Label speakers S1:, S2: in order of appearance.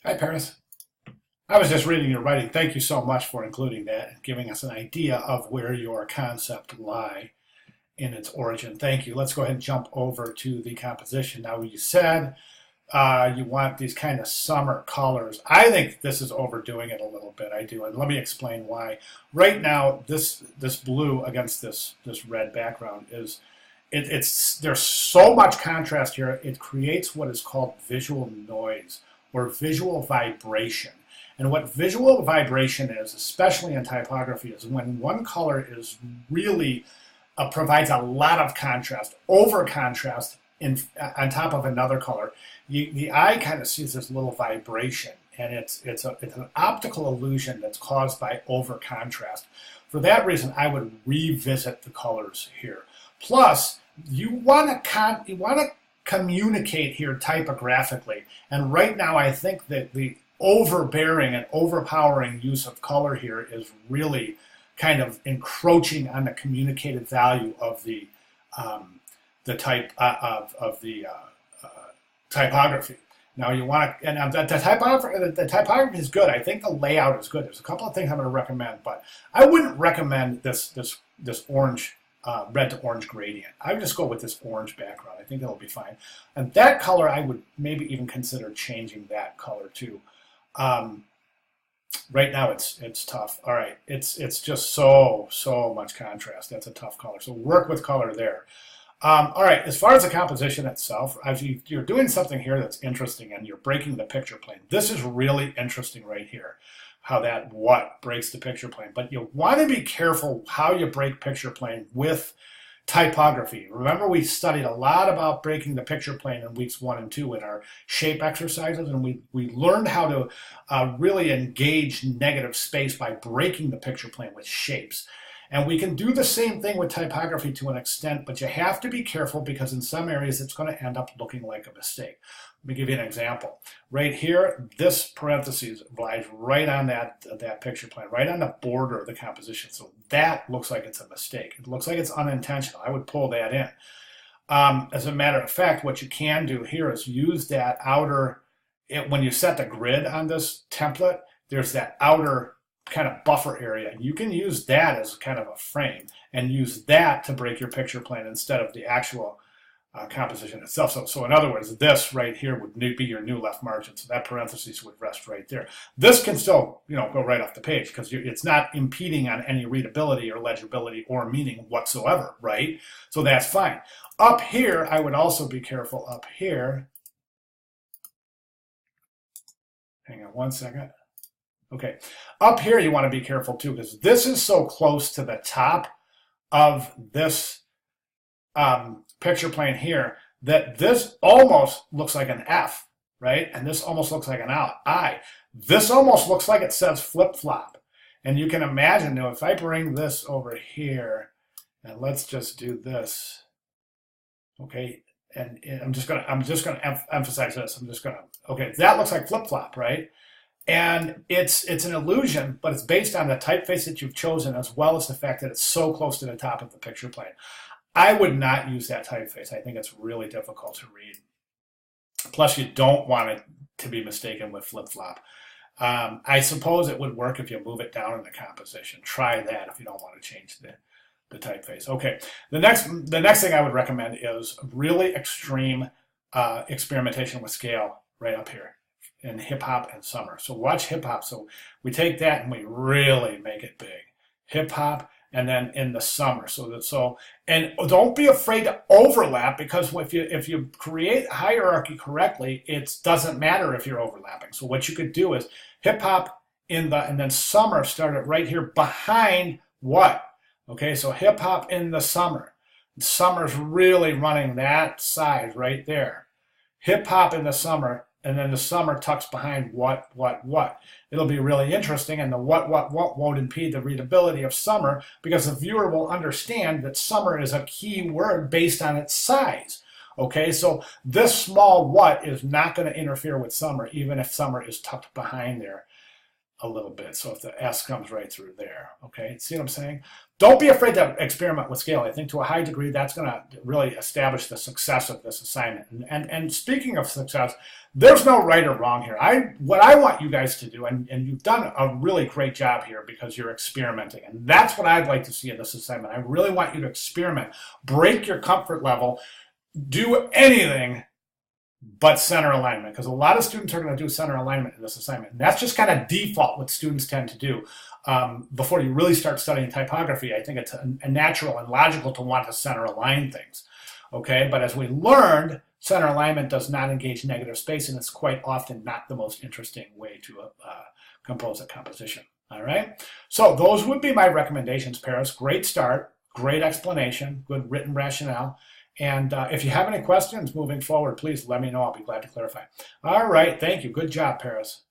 S1: Hi, Paris. I was just reading your writing. Thank you so much for including that and giving us an idea of where your concept lie in its origin. Thank you. Let's go ahead and jump over to the composition. Now, you said you want these kind of summer colors. I think this is overdoing it a little bit. I do, and let me explain why. Right now, this blue against this red background is it's there's so much contrast here. It creates what is called visual noise or visual vibration. And what visual vibration is, especially in typography, is when one color is really provides a lot of contrast, over contrast on top of another color. The eye kind of sees this little vibration, and it's an optical illusion that's caused by over contrast. For that reason, I would revisit the colors here. Plus, you want to communicate here typographically, and right now I think that the overbearing and overpowering use of color here is really kind of encroaching on the communicated value of the type of the typography. Now you want to, and the typography is good. I think the layout is good. There's a couple of things I'm going to recommend, but I wouldn't recommend this orange, red to orange gradient. I would just go with this orange background. I think that'll be fine. And that color, I would maybe even consider changing that color too. Right now it's tough. All right, it's just so much contrast. That's a tough color. So work with color there. All right, as far as the composition itself, as you're doing something here that's interesting and you're breaking the picture plane. This is really interesting right here, how that what breaks the picture plane. But you want to be careful how you break picture plane with typography. Remember, we studied a lot about breaking the picture plane in weeks 1 and 2 in our shape exercises, and we learned how to really engage negative space by breaking the picture plane with shapes. And we can do the same thing with typography to an extent, but you have to be careful because in some areas it's going to end up looking like a mistake. Let me give you an example. Right here, this parentheses lies right on that picture plane, right on the border of the composition. So that looks like it's a mistake. It looks like it's unintentional. I would pull that in. As a matter of fact, what you can do here is use that outer, when you set the grid on this template, there's that outer kind of buffer area. You can use that as kind of a frame and use that to break your picture plane instead of the actual composition itself. So in other words, this right here would be your new left margin. So that parentheses would rest right there. This can still, go right off the page because it's not impeding on any readability or legibility or meaning whatsoever, right? So that's fine. Up here, I would also be careful up here. Hang on one second. Okay, up here you want to be careful too because this is so close to the top of this picture plane here that this almost looks like an F, right? And this almost looks like an I. This almost looks like it says flip-flop. And you can imagine now if I bring this over here and let's just do this, okay? And I'm just gonna emphasize this. Okay, that looks like flip-flop, right? And it's an illusion, but it's based on the typeface that you've chosen as well as the fact that it's so close to the top of the picture plane. I would not use that typeface. I think it's really difficult to read. Plus, you don't want it to be mistaken with flip-flop. I suppose it would work if you move it down in the composition. Try that if you don't want to change the typeface. Okay, the next thing I would recommend is really extreme experimentation with scale right up here in hip hop and summer. So watch hip hop. So we take that and we really make it big. Hip hop and then in the summer. And don't be afraid to overlap because if you create hierarchy correctly, it doesn't matter if you're overlapping. So what you could do is hip hop and then summer started right here behind what? Okay, so hip hop in the summer. Summer's really running that size right there. Hip hop in the summer. And then the summer tucks behind what. It'll be really interesting, and the what won't impede the readability of summer because the viewer will understand that summer is a key word based on its size. Okay, so this small what is not going to interfere with summer, even if summer is tucked behind there. a little bit. So if the S comes right through there, okay? See what I'm saying? Don't be afraid to experiment with scale. I think to a high degree, that's going to really establish the success of this assignment. And speaking of success, there's no right or wrong here. What I want you guys to do, and you've done a really great job here because you're experimenting, and that's what I'd like to see in this assignment. I really want you to experiment, break your comfort level, do anything but center alignment, because a lot of students are going to do center alignment in this assignment. And that's just kind of default what students tend to do. Before you really start studying typography, I think it's a natural and logical to want to center align things. Okay, but as we learned, center alignment does not engage negative space, and it's quite often not the most interesting way to compose a composition. All right, so those would be my recommendations, Paris. Great start, great explanation, good written rationale. And if you have any questions moving forward, please let me know. I'll be glad to clarify. All right. Thank you. Good job, Paris.